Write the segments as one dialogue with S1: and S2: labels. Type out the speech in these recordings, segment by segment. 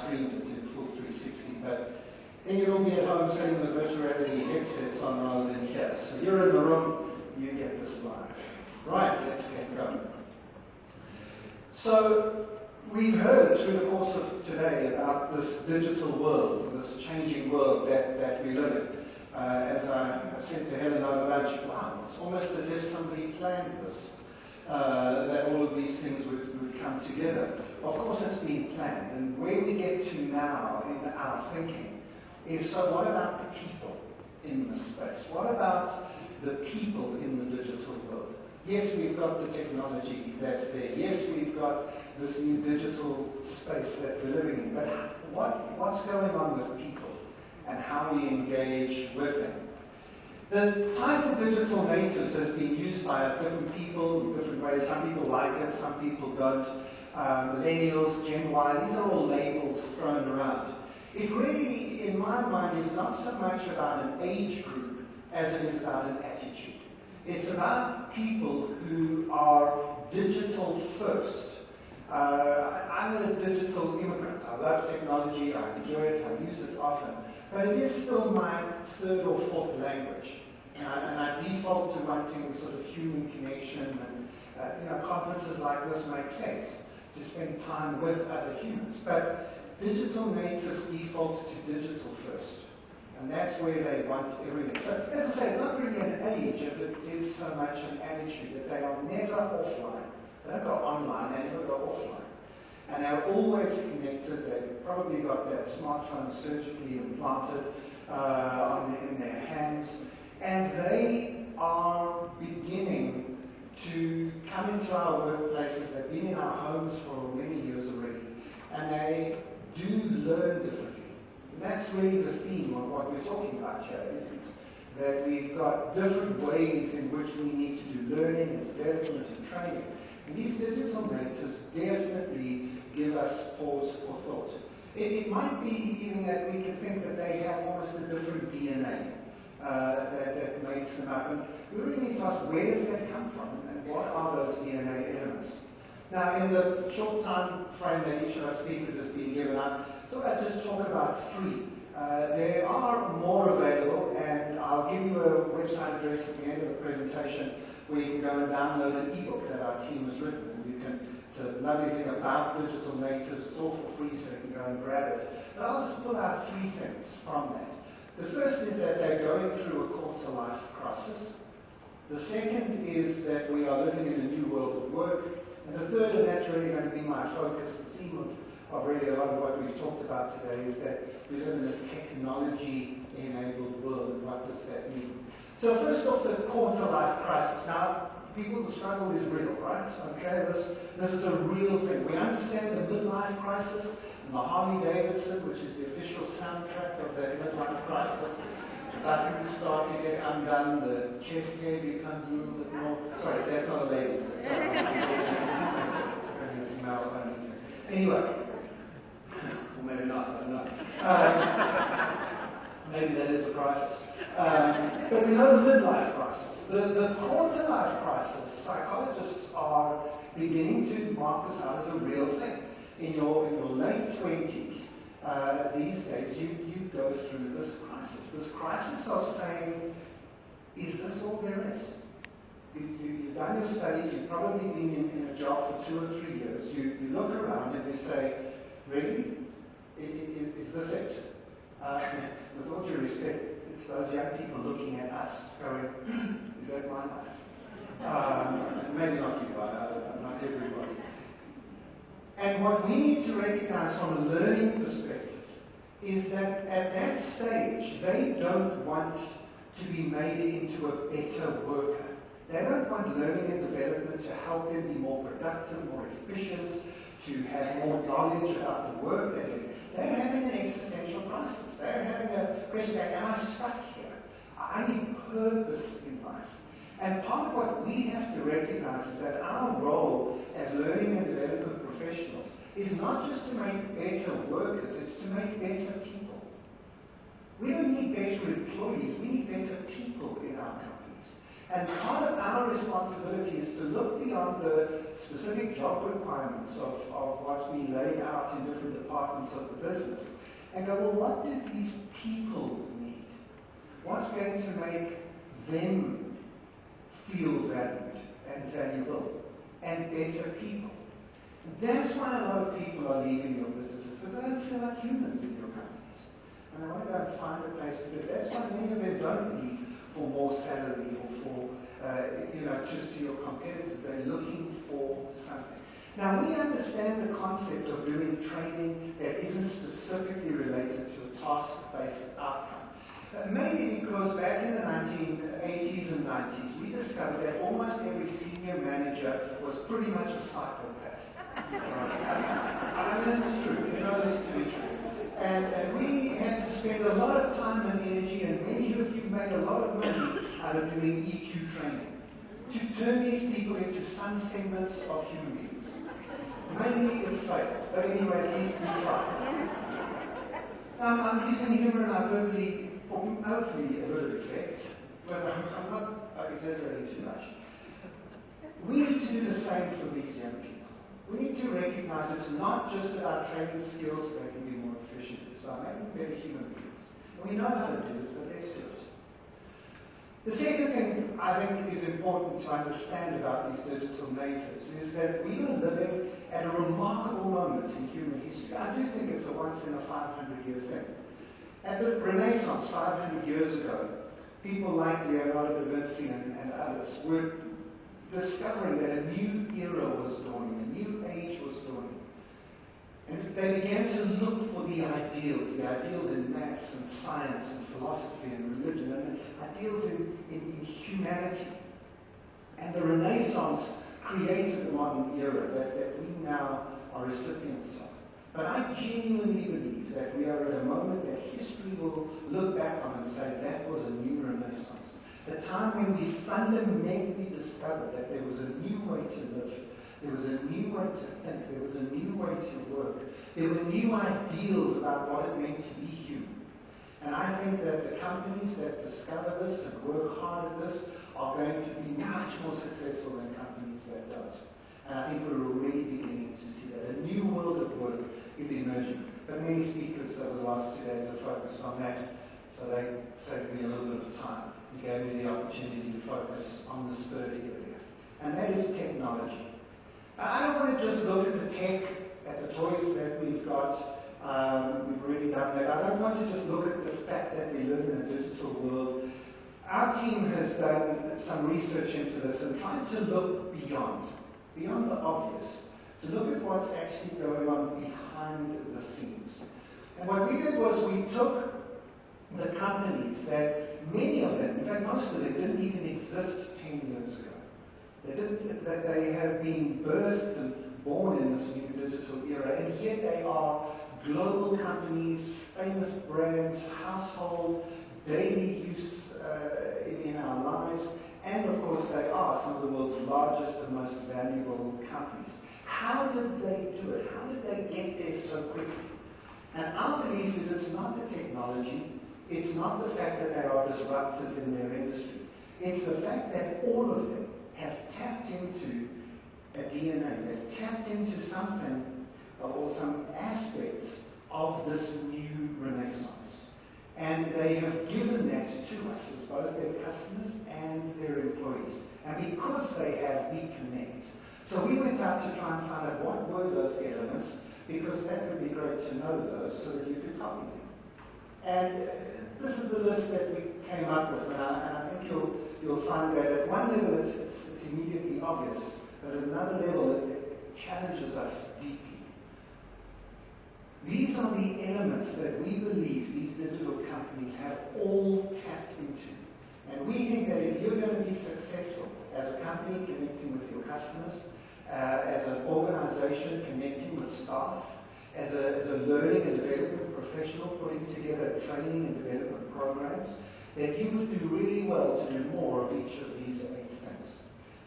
S1: screen it in full 360, but then you'll all be at home sitting with virtual reality headsets on rather than here. So you're in the room, you get this live. Right, let's get going. So we've heard through the course of today about this digital world, this changing world that we live in. As I said to Helen over lunch, wow, it's almost as if somebody planned this, that all of these things would come together. Of course it's been planned, and where we get to now in our thinking is, so what about the people in the space? What about the people in the digital world? Yes, we've got the technology that's there. Yes, we've got this new digital space that we're living in. But what's going on with people and how we engage with them? The title digital natives has been used by different people in different ways. Some people like it, some people don't. Millennials, Gen Y, these are all labels thrown around. It really, in my mind, is not so much about an age group as it is about an attitude. It's about people who are digital first. I'm a digital immigrant. I love technology, I enjoy it, I use it often. But it is still my third or fourth language. And I default to wanting sort of human connection, and conferences like this make sense, to spend time with other humans. But digital natives default to digital first. And that's where they want everything. So, as I say, it's not really an age as it is so much an attitude that they are never offline. They don't go online, they never go offline. And they're always connected. They've probably got that smartphone surgically implanted in their hands. And they are beginning to come into our workplaces. They've been in our homes for many years already. And they do learn differently. And that's really the theme of what we're talking about here, isn't it? That we've got different ways in which we need to do learning and development and training. And these digital natives definitely give us pause for thought. It might be even that we can think that they have almost a different DNA that makes them up. And we really need to ask, where does that come from? And what are those DNA elements? Now, in the short time frame that each of our speakers has been given, I thought I'd just talk about three. There are more available, and I'll give you a website address at the end of the presentation where you can go and download an ebook that our team has written. And you can, it's a lovely thing about digital natives. It's all for free, so you can go and grab it. But I'll just pull out three things from that. The first is that they're going through a quarter-life crisis. The second is that we are living in a new world of work. And the third, and that's really going to be my focus, the theme of really a lot of what we've talked about today, is that we live in a technology-enabled world, and what does that mean? So first off, the quarter-life crisis. Now, people, the struggle is real, right? Okay, this is a real thing. We understand the midlife crisis, and the Harley-Davidson, which is the official soundtrack of that midlife crisis. The buttons start to get undone, the chest hair becomes a little bit more... Sorry, that's not a ladies' thing. Anyway, or maybe not, I don't know. Maybe that is a crisis. But we know the midlife crisis. The quarter-life crisis, psychologists are beginning to mark this out as a real thing. In your late 20s, these days, you go through this crisis of saying, is this all there is? You've done your studies, you've probably been in a job for 2 or 3 years. You look around and you say, really? Is this it? With all due respect, it's those young people looking at us going, is that my life? Maybe not you, not everybody. And what we need to recognize from a learning perspective is that at that stage, they don't want to be made into a better worker. They don't want learning and development to help them be more productive, more efficient, to have more knowledge about the work they do. They're having an existential crisis. They're having a question like, am I stuck here? I need purpose in life. And part of what we have to recognize is that our role as learning and development professionals is not just to make better workers, it's to make better people. We don't need better employees, we need better people in our companies. And part of our responsibility is to look beyond the specific job requirements of what we lay out in different departments of the business and go, well, what do these people need? What's going to make them feel valued and valuable and better people? And that's why a lot of people are leaving your businesses, because they don't feel like humans in your companies. And they want to go and find a place to live. That's why many of them don't leave for more salary or for, just to your competitors. They're looking for something. Now, we understand the concept of doing training that isn't specifically related to a task-based outcome. Mainly because back in the 1980s and 90s, we discovered that almost every senior manager was pretty much a psychopath. I mean, this is true. You know this to be true. And we had to spend a lot of time and energy, and many of you made a lot of money out of doing EQ training, to turn these people into some semblance of human beings. Mainly it failed, but anyway, at least we tried. I'm using humor and hyperbole for hopefully a bit of effect, but I'm not exaggerating too much. We need to do the same for these young people. We need to recognize it's not just about training skills so they can be more efficient. It's about making better human beings. And we know how to do this, but let's do it. The second thing I think is important to understand about these digital natives is that we are living at a remarkable moment in human history. I do think it's a once in a 500-year thing. At the Renaissance 500 years ago, people like Leonardo da Vinci and others were discovering that a new era was dawning, a new age was dawning. And they began to look for the ideals in maths and science and philosophy and religion, and the ideals in humanity. And the Renaissance created the modern era that we now are recipients of. But I genuinely believe that we are at a moment that history will look back on and say that was a new Renaissance. A time when we fundamentally discovered that there was a new way to live, there was a new way to think, there was a new way to work, there were new ideals about what it meant to be human. And I think that the companies that discover this and work hard at this are going to be much more successful than companies that don't. And I think we're already beginning to see that. A new world of work is emerging. But many speakers over the last 2 days have focused on that, so they saved me a little bit of time. Gave me the opportunity to focus on this third area, and that is technology. I don't want to just look at the tech, at the toys that we've got. We've already done that. I don't want to just look at the fact that we live in a digital world. Our team has done some research into this and trying to look beyond the obvious, to look at what's actually going on behind the scenes. And what we did was we took the companies that many of them, in fact most of them, didn't even exist 10 years ago. They have been birthed and born in this new digital era, and yet they are global companies, famous brands, household, daily use in our lives, and of course they are some of the world's largest and most valuable companies. How did they do it? How did they get there so quickly? And our belief is it's not the technology, it's not the fact that they are disruptors in their industry. It's the fact that all of them have tapped into a DNA. They've tapped into something or some aspects of this new Renaissance. And they have given that to us as both their customers and their employees. And because they have, we connect. So we went out to try and find out what were those elements, because that would be great to know those so that you could copy them. And this is the list that we came up with, and I think you'll find that at one level it's immediately obvious, but at another level it challenges us deeply. These are the elements that we believe these digital companies have all tapped into. And we think that if you're going to be successful as a company connecting with your customers, as an organization connecting with staff, as a learning and development professional putting together training and development programs, that you would do really well to do more of each of these 8 things.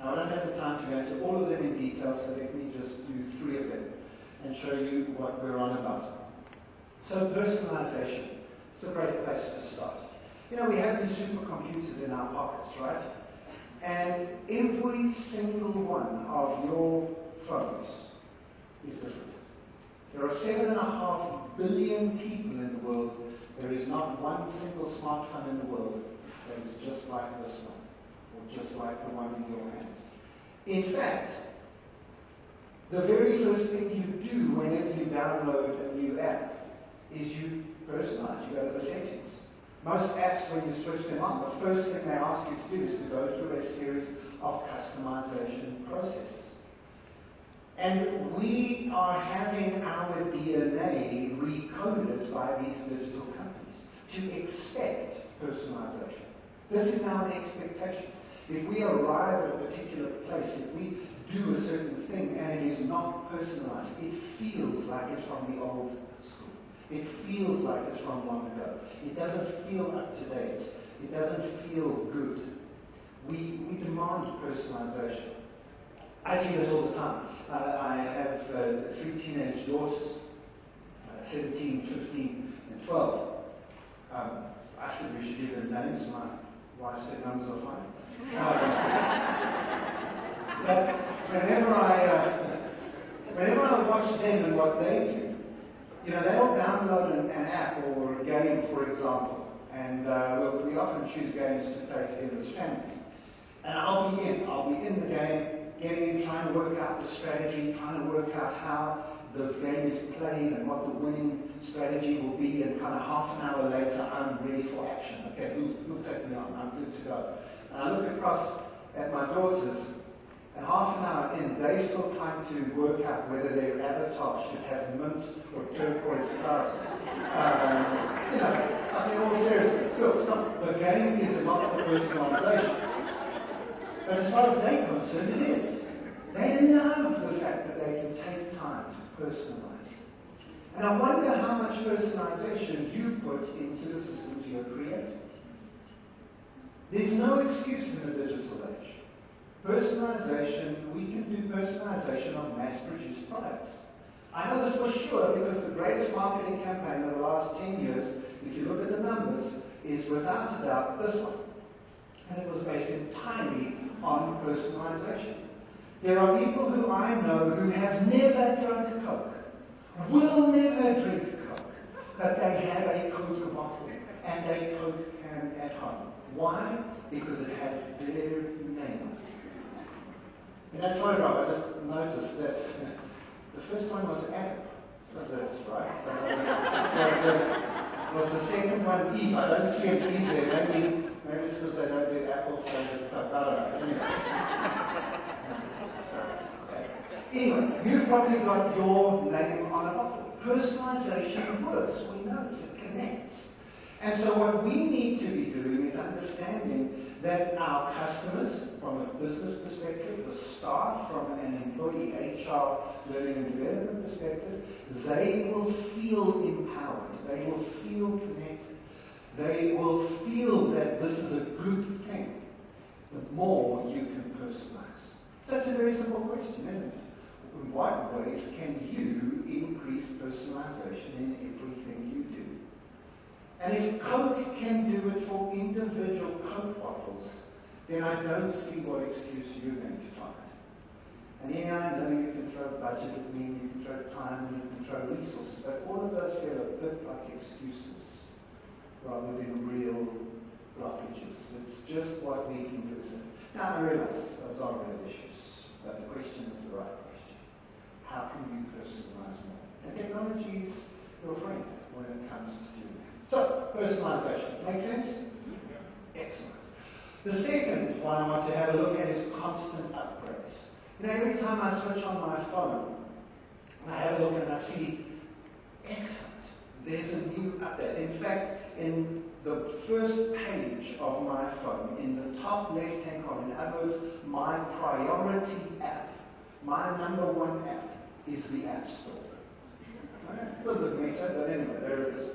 S1: Now, I don't have the time to go into all of them in detail, so let me just do 3 of them and show you what we're on about. So personalization is a great place to start. You know, we have these supercomputers in our pockets, right? And every single one of your phones is different. There are 7.5 billion people in the world. There is not one single smartphone in the world that is just like this one, or just like the one in your hands. In fact, the very first thing you do whenever you download a new app is you personalize. You go to the settings. Most apps, when you switch them on, the first thing they ask you to do is to go through a series of customization processes. And we are having our DNA recoded by these digital companies to expect personalization. This is now an expectation. If we arrive at a particular place, if we do a certain thing and it is not personalized, it feels like it's from the old school. It feels like it's from long ago. It doesn't feel up to date. It doesn't feel good. We demand personalization. I see this all the time. I have 3 teenage daughters, 17, 15, and 12. I said we should give them names. My wife said numbers are fine. But whenever I watch them and what they do, they'll download an app or a game, for example, and we often choose games to play together as families. And I'll be in the game, getting in, trying to work out the strategy, trying to work out how the game is played and what the winning strategy will be, and kind of half an hour later, I'm ready for action. Okay, who'll take me on? I'm good to go. And I look across at my daughters, and half an hour in, they're still trying to work out whether their avatar should have mint or turquoise trousers. I mean, all seriousness, look, it's not, the game is not the personalization. But as far as they're concerned, it is. They love the fact that they can take time to personalize. And I wonder how much personalization you put into the systems you're creating. There's no excuse in the digital age. Personalization, we can do personalization of mass-produced products. I know this for sure because the greatest marketing campaign of the last 10 years, if you look at the numbers, is without a doubt this one. And it was based entirely on personalization. There are people who I know who have never drunk Coke, will never drink Coke, but they have a Coke bottle and a Coke can at home. Why? Because it has their name on it. In that photograph, I just noticed that the first one was Adam. So that's right. So was the second one Eve? I don't see an Eve there. Maybe it's because they don't do apple flavored Coke. I don't know. Anyway, you've probably got your name on a bottle. Personalization works. We notice it connects. And so what we need to be doing is understanding that our customers, from a business perspective, the staff, from an employee HR learning and development perspective, they will feel empowered. They will feel connected. They will feel that this is a good thing. The more you can personalize. So it's a very simple question, isn't it? In what ways can you increase personalization in everything you do? And if Coke can do it for individual Coke bottles, then I don't see what excuse you're going to find. And yeah, I know you can throw budget at me, you can throw time, and you can throw resources, but all of those feel a bit like excuses rather than real blockages. It's just what we can do. Now, I realize those are real issues, but the question is the right question. How can you personalize more? And technology is your friend when it comes to doing that. So, personalization. Make sense? Excellent. The second one I want to have a look at is constant upgrades. Every time I switch on my phone, I have a look and I see, excellent, there's a new update. In fact, in the first page of my phone, in the top left-hand corner, in other words, my priority app, my number one app, is the App Store. A little bit meta, but anyway, there it is.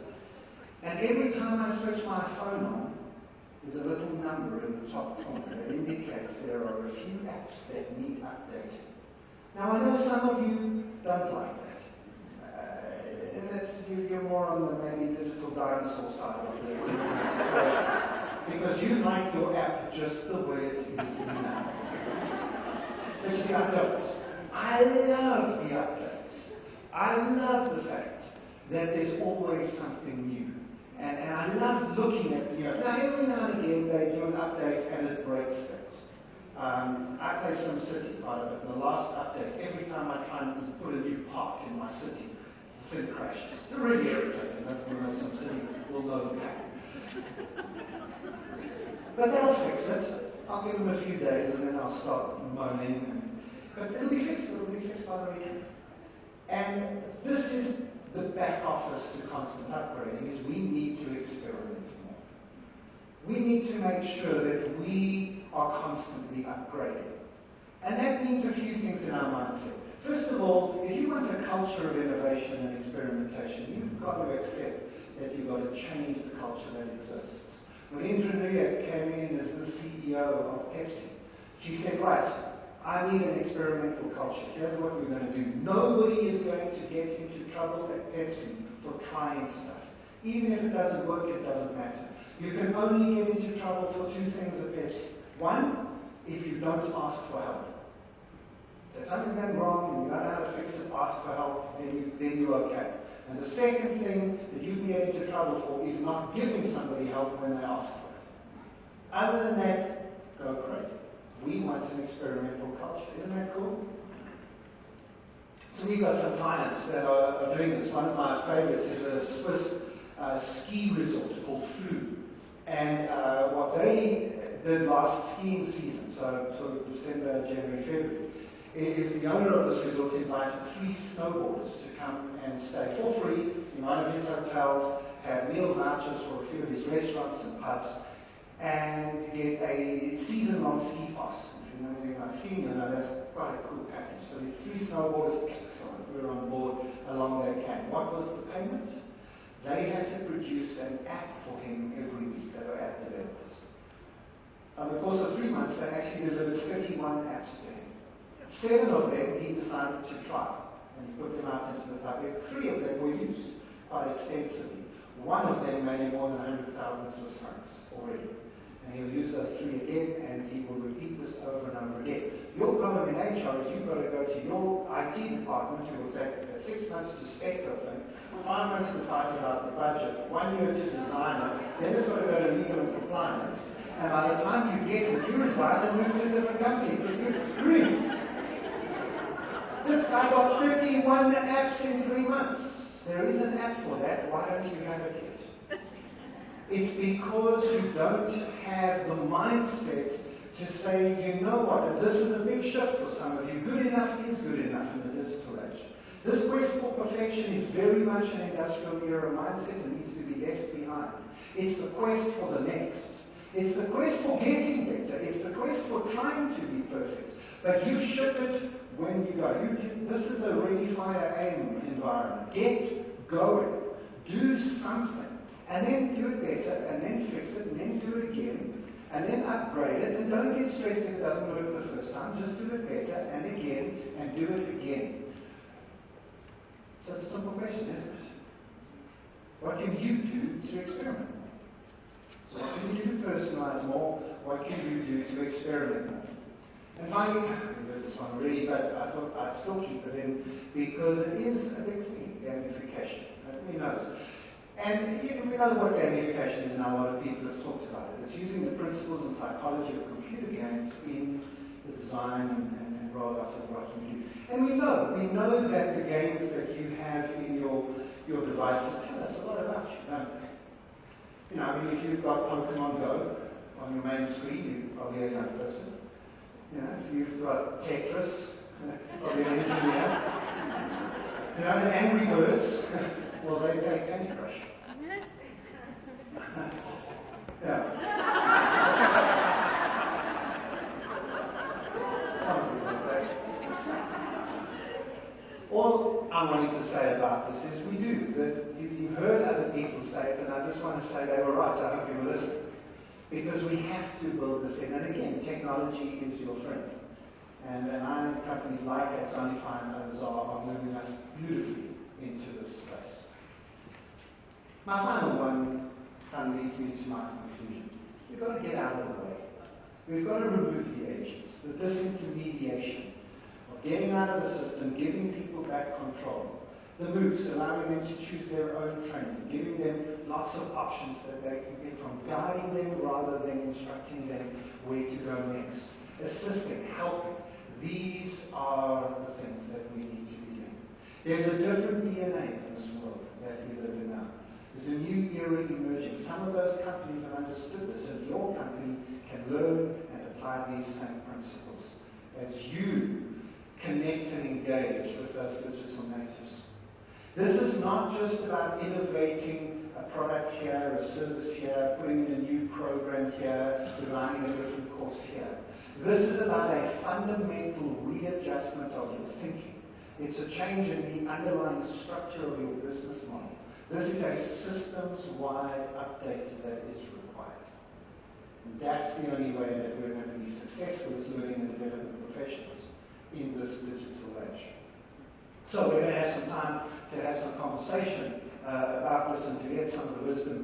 S1: And every time I switch my phone on, there's a little number in the top corner that indicates there are a few apps that need updating. Now, I know some of you don't like that. And you're more on the maybe digital dinosaur side of the equation. because you like your app just the way it is now. But you see, I don't. I love the updates. I love the fact that there's always something new. And I love looking at, now every now and again they do an update and it breaks things. I play SimCity quite a bit. In the last update, every time I try and put a new park in my city, the thing crashes. It's really irritating. Everyone knows SimCity will know the pattern. But they'll fix it. I'll give them a few days and then I'll start moaning. But it'll be fixed. It'll be fixed by the weekend. And this is the back office to constant upgrading, is we need to experiment more. We need to make sure that we are constantly upgrading. And that means a few things in our mindset. First of all, if you want a culture of innovation and experimentation, you've got to accept that you've got to change the culture that exists. When Indra Nooya came in as the CEO of Pepsi, she said, right, I need an experimental culture. Here's what we're going to do. Nobody is going to get into trouble at Pepsi for trying stuff. Even if it doesn't work, it doesn't matter. You can only get into trouble for two things at Pepsi. One, if you don't ask for help. So if something's going wrong and you don't know how to fix it, ask for help, then you're okay. And the second thing that you can get into trouble for is not giving somebody help when they ask for it. Other than that, go crazy. We want an experimental culture. Isn't that cool? So we've got some clients that are doing this. One of my favorites is a Swiss ski resort called Flu. And what they did last skiing season, so sort of December, January, February, is the owner of this resort invited 3 snowboarders to come and stay for free in one of his hotels, have meal vouchers for a few of his restaurants and pubs, and get a season-long ski pass. If you know anything about skiing, you know that's quite a cool package. So these 3 snowboarders, excellent, we were on board along that camp. What was the payment? They had to produce an app for him every week. They were app developers. Over the course of 3 months, they actually delivered 31 apps to him. 7 of them he decided to try, and he put them out into the public. 3 of them were used quite extensively. 1 of them made more than 100,000 Swiss francs already. And he'll use those 3 again, and he will repeat this over and over again. Your problem in HR is you've got to go to your IT department, who will take 6 months to spec the thing, 5 months to fight about the budget, 1 year to design it, then it's got to go to legal and compliance, and by the time you get it, you resign and move to a different company, because you've grieved. This guy got 31 apps in 3 months. There is an app for that. Why don't you have it yet? It's because you don't have the mindset to say, you know what, this is a big shift for some of you. Good enough is good enough in the digital age. This quest for perfection is very much an industrial era mindset and needs to be left behind. It's the quest for the next. It's the quest for getting better. It's the quest for trying to be perfect. But you ship it when you go. This is a ready, fire, aim environment. Get going. Do something. And then do it better, and then fix it, and then do it again, and then upgrade it. And don't get stressed if it doesn't work the first time. Just do it better, and again, and do it again. So it's a simple question, isn't it? What can you do to experiment more? So what can you do to personalize more? What can you do to experiment more? And finally, we've heard this one already, but I thought I'd still keep it in because it is a big thing, gamification. Who knows? And we know what gamification is now. A lot of people have talked about it. It's using the principles and psychology of computer games in the design and rollout of what you do. And we know that the games that you have in your devices tell us a lot about you, don't they? You know, I mean, if you've got Pokemon Go on your main screen, you're probably a young person. You know, if you've got Tetris, probably an engineer. You know, the Angry Birds, well, they play Candy Crush. Yeah. Some people like that. All I'm wanting to say about this is we do. That you've heard other people say it, and I just want to say they were right. I hope you were listening. Because we have to build this in. And again, technology is your friend. And I know companies like Axonify and others are moving us beautifully into this space. My final one kind of leads me to my conclusion. we've got to get out of the way. We've got to remove the agents, the disintermediation of getting out of the system, giving people back control. The MOOCs, allowing them to choose their own training, giving them lots of options that they can get from, guiding them rather than instructing them where to go next. Assisting, helping. These are the things that we need to be doing. There's a different DNA in this world that we live in now. There's a new era emerging. Some of those companies have understood this, and your company can learn and apply these same principles as you connect and engage with those digital natives. This is not just about innovating a product here, a service here, putting in a new program here, designing a different course here. This is about a fundamental readjustment of your thinking. It's a change in the underlying structure of your business model. This is a systems-wide update that is required. And that's the only way that we're going to be successful as learning and development professionals in this digital age. So we're going to have some time to have some conversation about this and to get some of the wisdom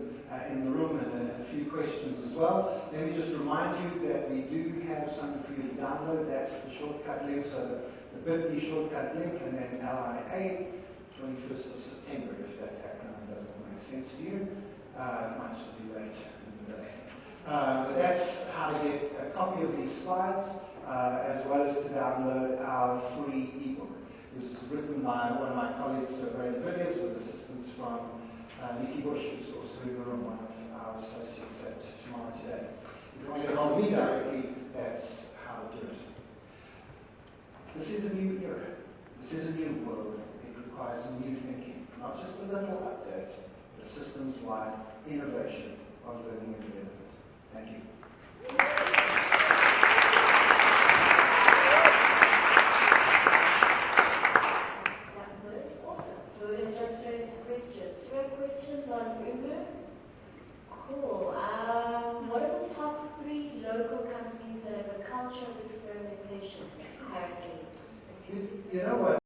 S1: in the room and a few questions as well. Let me just remind you that we do have something for you to download. That's the shortcut link, so the bit.ly shortcut link, and then LIA, 21st of September, if that acronym doesn't make sense to you. It might just be late in the day. But that's how to get a copy of these slides, as well as to download our free ebook. It was written by one of my colleagues, Brandon Villiers, with assistance from Nikki Bush, who's also in the room, one of our associates at Tomorrow Today. If you want to get hold of me directly, that's how to do it. This is a new era. This is a new world. It requires new thinking, not just a little update, but a systems-wide innovation of learning and development. Thank you.
S2: Cool. What are the top 3 local companies that have a culture of experimentation currently?
S1: You know what?